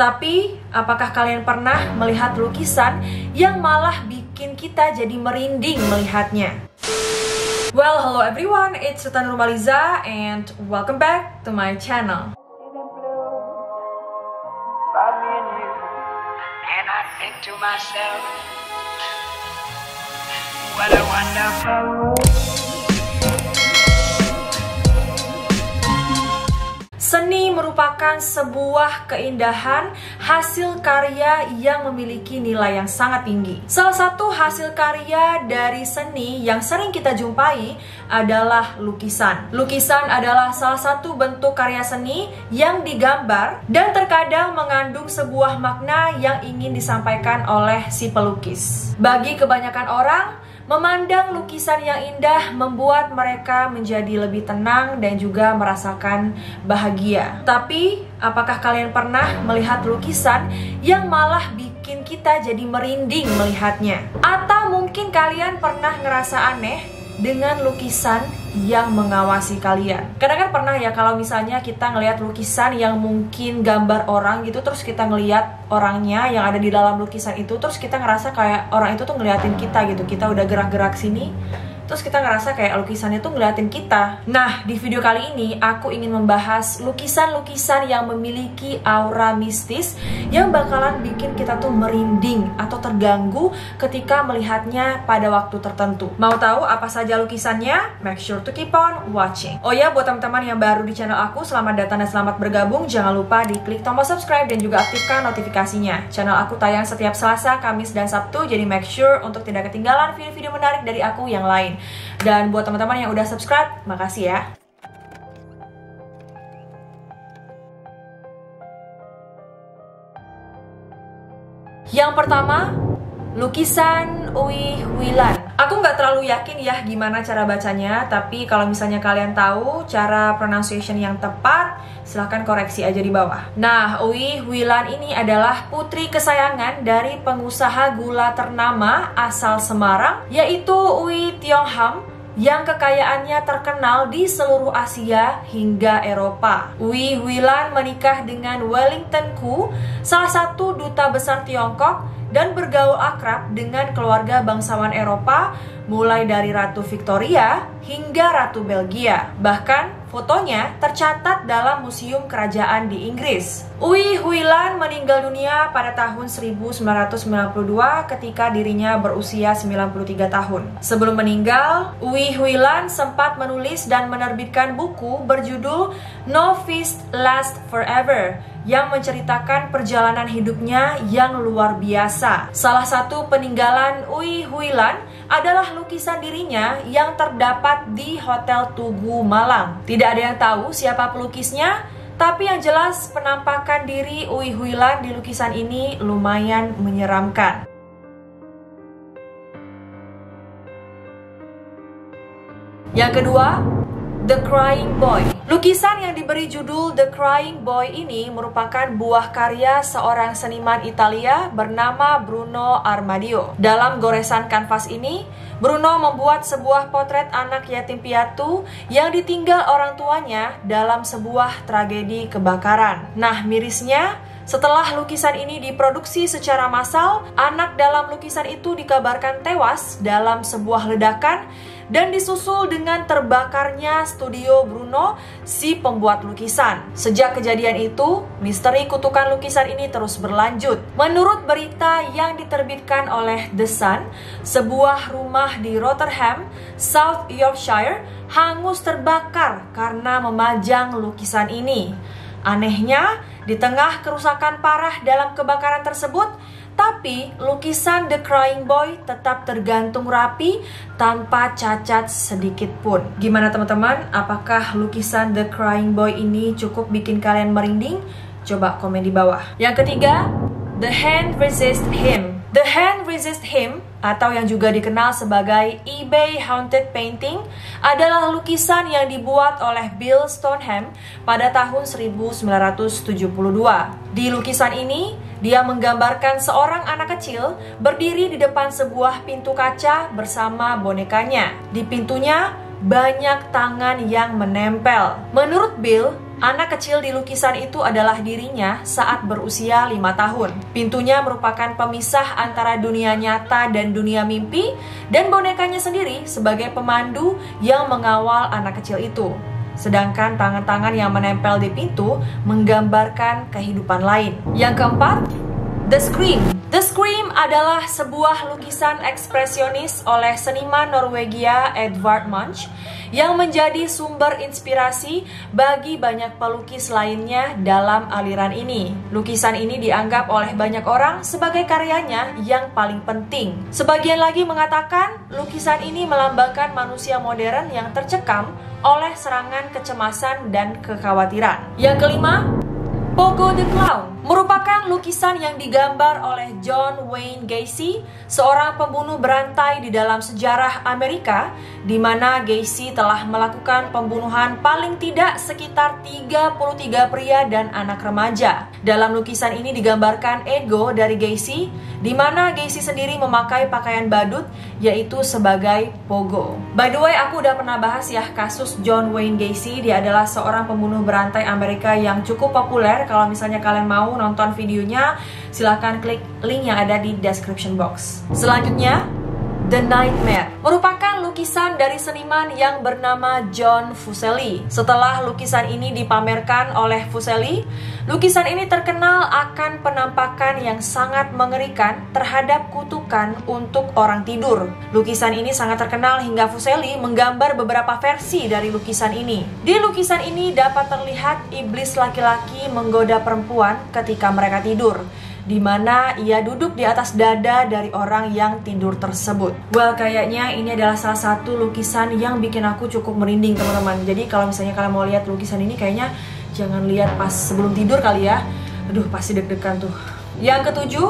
Tapi, apakah kalian pernah melihat lukisan yang malah bikin kita jadi merinding melihatnya? Well, hello everyone, it's Sultan Nurmaliza and welcome back to my channel. And I think to myself, what a wonderful world. Seni merupakan sebuah keindahan hasil karya yang memiliki nilai yang sangat tinggi. Salah satu hasil karya dari seni yang sering kita jumpai adalah lukisan. Lukisan adalah salah satu bentuk karya seni yang digambar dan terkadang mengandung sebuah makna yang ingin disampaikan oleh si pelukis. Bagi kebanyakan orang, memandang lukisan yang indah membuat mereka menjadi lebih tenang dan juga merasakan bahagia. Tapi, apakah kalian pernah melihat lukisan yang malah bikin kita jadi merinding melihatnya? Atau mungkin kalian pernah ngerasa aneh dengan lukisan yang mengawasi kalian? Kadang kan pernah ya kalau misalnya kita ngelihat lukisan yang mungkin gambar orang gitu, terus kita ngelihat orangnya yang ada di dalam lukisan itu, terus kita ngerasa kayak orang itu tuh ngeliatin kita gitu. Kita udah gerak-gerak sini, terus kita ngerasa kayak lukisannya tuh ngeliatin kita. Nah, di video kali ini aku ingin membahas lukisan-lukisan yang memiliki aura mistis yang bakalan bikin kita tuh merinding atau terganggu ketika melihatnya pada waktu tertentu. Mau tahu apa saja lukisannya? Make sure to keep on watching. Oh ya, buat teman-teman yang baru di channel aku, selamat datang dan selamat bergabung. Jangan lupa diklik tombol subscribe dan juga aktifkan notifikasinya. Channel aku tayang setiap Selasa, Kamis, dan Sabtu, jadi make sure untuk tidak ketinggalan video-video menarik dari aku yang lain. Dan buat teman-teman yang udah subscribe, makasih ya. Yang pertama, lukisan Uy Huilan. Aku nggak terlalu yakin ya gimana cara bacanya, tapi kalau misalnya kalian tahu cara pronunciation yang tepat, silahkan koreksi aja di bawah. Nah, Uy Huilan ini adalah putri kesayangan dari pengusaha gula ternama asal Semarang, yaitu Uy Tiongham, yang kekayaannya terkenal di seluruh Asia hingga Eropa. Uy Huilan menikah dengan Wellington Koo, salah satu duta besar Tiongkok, dan bergaul akrab dengan keluarga bangsawan Eropa, mulai dari Ratu Victoria hingga Ratu Belgia. Bahkan fotonya tercatat dalam Museum Kerajaan di Inggris. Uy Huilan meninggal dunia pada tahun 1992 ketika dirinya berusia 93 tahun. Sebelum meninggal, Uy Huilan sempat menulis dan menerbitkan buku berjudul No Feast Lasts Forever yang menceritakan perjalanan hidupnya yang luar biasa. Salah satu peninggalan Uy Huilan adalah lukisan dirinya yang terdapat di Hotel Tugu Malang. Tidak ada yang tahu siapa pelukisnya, tapi yang jelas penampakan diri Uy Huilan di lukisan ini lumayan menyeramkan. Yang kedua, The Crying Boy. Lukisan yang diberi judul The Crying Boy ini merupakan buah karya seorang seniman Italia bernama Bruno Armadio. Dalam goresan kanvas ini, Bruno membuat sebuah potret anak yatim piatu yang ditinggal orang tuanya dalam sebuah tragedi kebakaran. Nah, mirisnya, setelah lukisan ini diproduksi secara massal, anak dalam lukisan itu dikabarkan tewas dalam sebuah ledakan dan disusul dengan terbakarnya studio Bruno, si pembuat lukisan. Sejak kejadian itu, misteri kutukan lukisan ini terus berlanjut. Menurut berita yang diterbitkan oleh The Sun, sebuah rumah di Rotherham, South Yorkshire, hangus terbakar karena memajang lukisan ini. Anehnya, di tengah kerusakan parah dalam kebakaran tersebut, tapi lukisan The Crying Boy tetap tergantung rapi tanpa cacat sedikit pun. Gimana teman-teman? Apakah lukisan The Crying Boy ini cukup bikin kalian merinding? Coba komen di bawah. Yang ketiga, The Hand Resists Him. The Hand Resists Him, atau yang juga dikenal sebagai eBay Haunted Painting, adalah lukisan yang dibuat oleh Bill Stoneham pada tahun 1972. Di lukisan ini, dia menggambarkan seorang anak kecil berdiri di depan sebuah pintu kaca bersama bonekanya. Di pintunya, banyak tangan yang menempel. Menurut Bill, Anak kecil di lukisan itu adalah dirinya saat berusia 5 tahun. Pintunya merupakan pemisah antara dunia nyata dan dunia mimpi, dan bonekanya sendiri sebagai pemandu yang mengawal anak kecil itu. Sedangkan tangan-tangan yang menempel di pintu menggambarkan kehidupan lain. Yang keempat, The Scream. The Scream adalah sebuah lukisan ekspresionis oleh seniman Norwegia Edvard Munch yang menjadi sumber inspirasi bagi banyak pelukis lainnya dalam aliran ini. Lukisan ini dianggap oleh banyak orang sebagai karyanya yang paling penting. Sebagian lagi mengatakan lukisan ini melambangkan manusia modern yang tercekam oleh serangan kecemasan dan kekhawatiran. Yang kelima, Pogo the Clown merupakan lukisan yang digambar oleh John Wayne Gacy, seorang pembunuh berantai di dalam sejarah Amerika, di mana Gacy telah melakukan pembunuhan paling tidak sekitar 33 pria dan anak remaja. Dalam lukisan ini digambarkan ego dari Gacy, di mana Gacy sendiri memakai pakaian badut, yaitu sebagai Pogo. By the way, aku udah pernah bahas ya kasus John Wayne Gacy. Dia adalah seorang pembunuh berantai Amerika yang cukup populer. Kalau misalnya kalian mau nonton videonya, silahkan klik link yang ada di description box. Selanjutnya, The Nightmare merupakan lukisan dari seniman yang bernama John Fuseli. Setelah lukisan ini dipamerkan oleh Fuseli, lukisan ini terkenal akan penampakan yang sangat mengerikan terhadap kutukan untuk orang tidur. Lukisan ini sangat terkenal hingga Fuseli menggambar beberapa versi dari lukisan ini. Di lukisan ini dapat terlihat iblis laki-laki menggoda perempuan ketika mereka tidur, di mana ia duduk di atas dada dari orang yang tidur tersebut. Well, kayaknya ini adalah salah satu lukisan yang bikin aku cukup merinding, teman-teman. Jadi kalau misalnya kalian mau lihat lukisan ini, kayaknya jangan lihat pas sebelum tidur kali ya. Aduh, pasti deg-degan tuh. Yang ketujuh,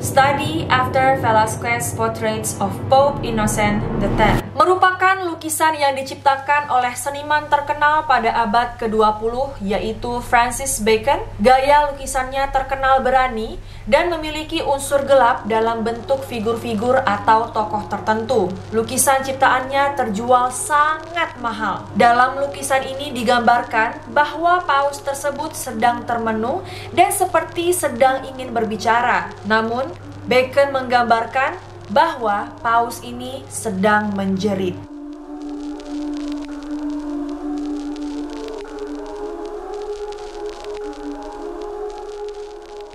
Study After Velasquez Portraits of Pope Innocent X merupakan lukisan yang diciptakan oleh seniman terkenal pada abad ke-20, yaitu Francis Bacon. Gaya lukisannya terkenal berani dan memiliki unsur gelap dalam bentuk figur-figur atau tokoh tertentu. Lukisan ciptaannya terjual sangat mahal. Dalam lukisan ini digambarkan bahwa paus tersebut sedang termenung dan seperti sedang ingin berbicara. Namun, Bacon menggambarkan bahwa paus ini sedang menjerit.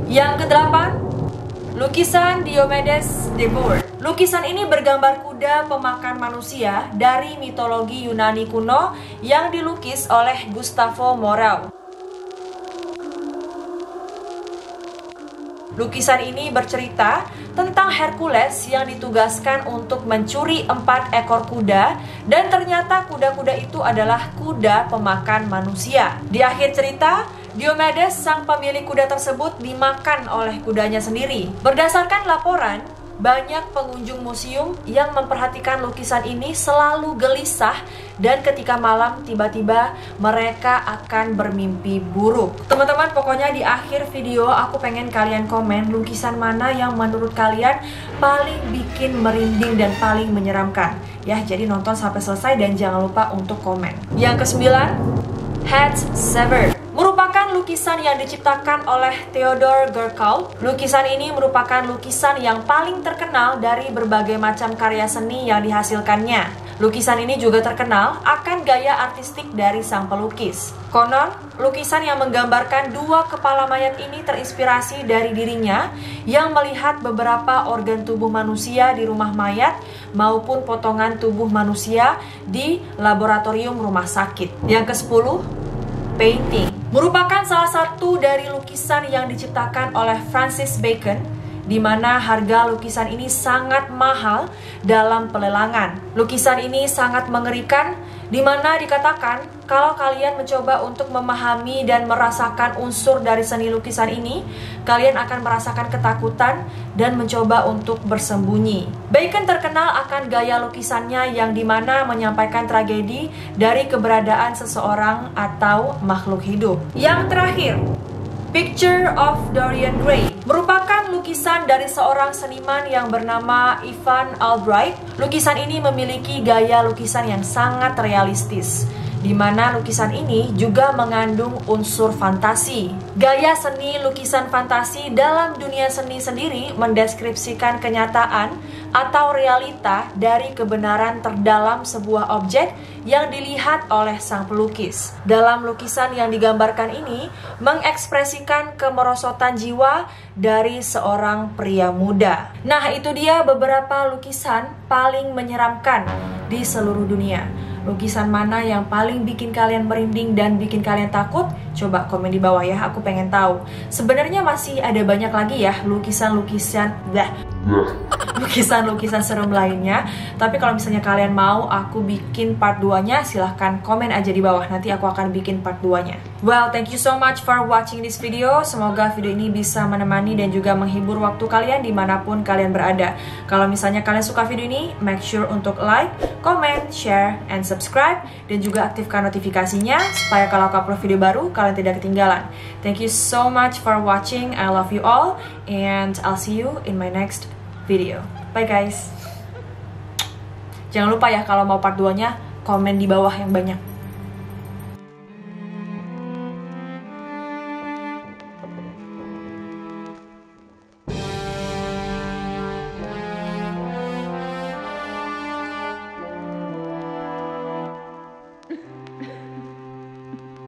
Yang kedelapan, lukisan Diomedes the Boar. Lukisan ini bergambar kuda pemakan manusia dari mitologi Yunani kuno yang dilukis oleh Gustavo Morau. Lukisan ini bercerita tentang Hercules yang ditugaskan untuk mencuri 4 ekor kuda, dan ternyata kuda-kuda itu adalah kuda pemakan manusia. Di akhir cerita, Diomedes, sang pemilik kuda tersebut, dimakan oleh kudanya sendiri. Berdasarkan laporan, banyak pengunjung museum yang memperhatikan lukisan ini selalu gelisah, dan ketika malam tiba-tiba mereka akan bermimpi buruk. Teman-teman, pokoknya di akhir video aku pengen kalian komen lukisan mana yang menurut kalian paling bikin merinding dan paling menyeramkan. Ya, jadi nonton sampai selesai dan jangan lupa untuk komen. Yang kesembilan, Heads Severed merupakan lukisan yang diciptakan oleh Theodor Gerkaut. Lukisan ini merupakan lukisan yang paling terkenal dari berbagai macam karya seni yang dihasilkannya. Lukisan ini juga terkenal akan gaya artistik dari sang pelukis. Konon, lukisan yang menggambarkan 2 kepala mayat ini terinspirasi dari dirinya yang melihat beberapa organ tubuh manusia di rumah mayat maupun potongan tubuh manusia di laboratorium rumah sakit. Yang ke-10, Painting merupakan salah satu dari lukisan yang diciptakan oleh Francis Bacon, di mana harga lukisan ini sangat mahal dalam pelelangan. Lukisan ini sangat mengerikan, di mana dikatakan kalau kalian mencoba untuk memahami dan merasakan unsur dari seni lukisan ini, kalian akan merasakan ketakutan dan mencoba untuk bersembunyi. Bacon terkenal akan gaya lukisannya yang dimana menyampaikan tragedi dari keberadaan seseorang atau makhluk hidup. Yang terakhir, Picture of Dorian Gray merupakan lukisan dari seorang seniman yang bernama Ivan Albright. Lukisan ini memiliki gaya lukisan yang sangat realistis. di mana lukisan ini juga mengandung unsur fantasi. Gaya seni lukisan fantasi dalam dunia seni sendiri mendeskripsikan kenyataan atau realita dari kebenaran terdalam sebuah objek yang dilihat oleh sang pelukis. Dalam lukisan yang digambarkan ini mengekspresikan kemerosotan jiwa dari seorang pria muda. Nah, itu dia beberapa lukisan paling menyeramkan di seluruh dunia. Lukisan mana yang paling bikin kalian merinding dan bikin kalian takut? Coba komen di bawah ya, aku pengen tahu. Sebenarnya masih ada banyak lagi ya lukisan-lukisan serem lainnya. Tapi kalau misalnya kalian mau aku bikin part 2-nya, silahkan komen aja di bawah. Nanti aku akan bikin part 2-nya. Well, thank you so much for watching this video. Semoga video ini bisa menemani dan juga menghibur waktu kalian dimanapun kalian berada. Kalau misalnya kalian suka video ini, make sure untuk like, comment, share, and subscribe. Dan juga aktifkan notifikasinya supaya kalau aku upload video baru, kalian tidak ketinggalan. Thank you so much for watching. I love you all. And I'll see you in my next video. Bye guys. Jangan lupa ya kalau mau part 2-nya, komen di bawah yang banyak.